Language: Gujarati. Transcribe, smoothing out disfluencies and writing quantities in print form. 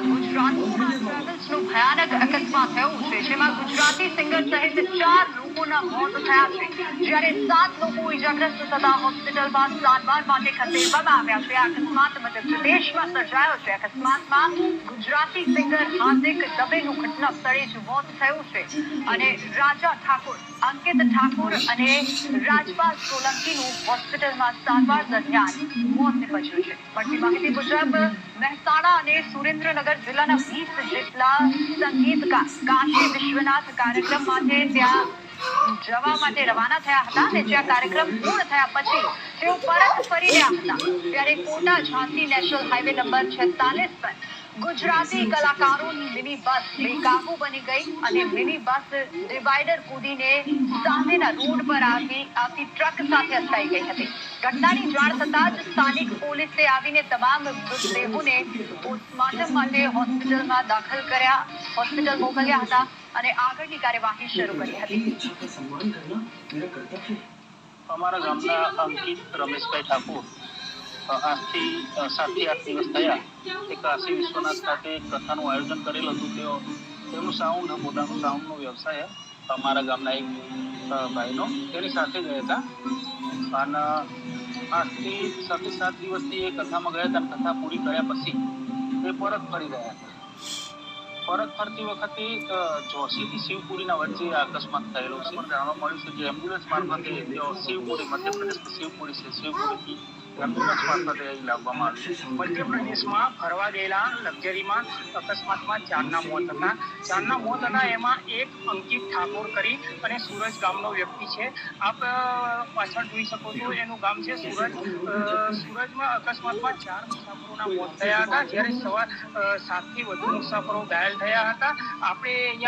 ગુજરાતમાં ટ્રાવેલ્સનો ભયાનક અકસ્માત થયો છે, જેમાં ગુજરાતી સિંગર સહિત 4 લોકોના મોત થયા છે, જ્યારે 7 લોકો ઇજાગ્રસ્ત થતા હોસ્પિટલમાં સારવાર માટે ખસેડવામાં આવ્યા છે. આ અકસ્માત મધ્યપ્રદેશમાં સર્જાયો છે. અકસ્માતમાં ગુજરાતી સિંગર હાર્દિક દવેનું ઘટના સ્થળે જ મોત થયું છે અને રાજા ઠાકોર, અંકિત ઠાકોર અને રાજપાલ સોલંકીનું હોસ્પિટલમાં સારવાર દરમિયાન મોત નીપજ્યું છે. મળતી માહિતી મુજબ મહેસાણા અને સુરેન્દ્રનગર જિલ્લાના 20 જેટલા સંગીતકાર કાશી વિશ્વનાથ કાર્યક્રમ માટે ત્યાં જવા માટે રવાના થયા હતા અને જ્યાં કાર્યક્રમ પૂર્ણ થયા પછી તેઓ પરત ફરી રહ્યા હતા, ત્યારે Kota Jhansi national highway number 46 પર ગુજરાતી કલાકારોની મિની બસ બેકાબુ બની ગઈ અને મિની બસ ડિવાઈડર કૂદીને સામેના રોડ પર આવતી ટ્રક સાથે અથડાઈ ગઈ હતી. ઘટનાની જાણ થતાં જ સ્થાનિક પોલીસે આવીને તમામ મૃતદેહોને પોસ્ટમોર્ટમ માટે હોસ્પિટલ મોકલ્યા હતા અને આગળની કાર્યવાહી શરૂ કરી હતી. અમારા ગામના અંકિત રમેશભાઈ ઠાકોર આજથી 7 થી 8 દિવસ થયા તે કાશી વિશ્વનાથ ખાતે કથાનું આયોજન કરેલ હતું. તેમનું પોતાનું સાઉન્ડનો વ્યવસાય અમારા ગામના એક ભાઈનો તેની સાથે ગયા હતા અને આજથી 7 થી 7 દિવસથી એ કથામાં ગયા હતા અને કથા પૂરી કર્યા પછી તે પરત ફરી રહ્યા હતા. પરત ફરતી વખતે જોશીથી શિવપુરીના વચ્ચે અકસ્માત થયેલો છે. જાણવા મળ્યું છે કે એમ્બ્યુલન્સ મારફતે શિવપુરી, મધ્યપ્રદેશમાં શિવપુરી છે, શિવપુરીથી એમ્બ્યુલન્સ મારફતે અહીં લાવવામાં આવ્યું. મધ્યપ્રદેશમાં ફરવા ગયેલા લક્ઝરીમાં અકસ્માતમાં 4ના મોત હતા. 4ના મોત હતા એમાં એક અંકિત ઠાકોર કરી અને સુરજ ગામનો વ્યક્તિ છે. આપ પાછળ જોઈ શકો છો એનું ગામ છે સુરજ. સુરજમાં અકસ્માતમાં 4 મુસાફરોના મોત થયા હતા, જ્યારે સવાર 7થી વધુ મુસાફરો ઘાયલ થયા હતા. આપણે અહીંયા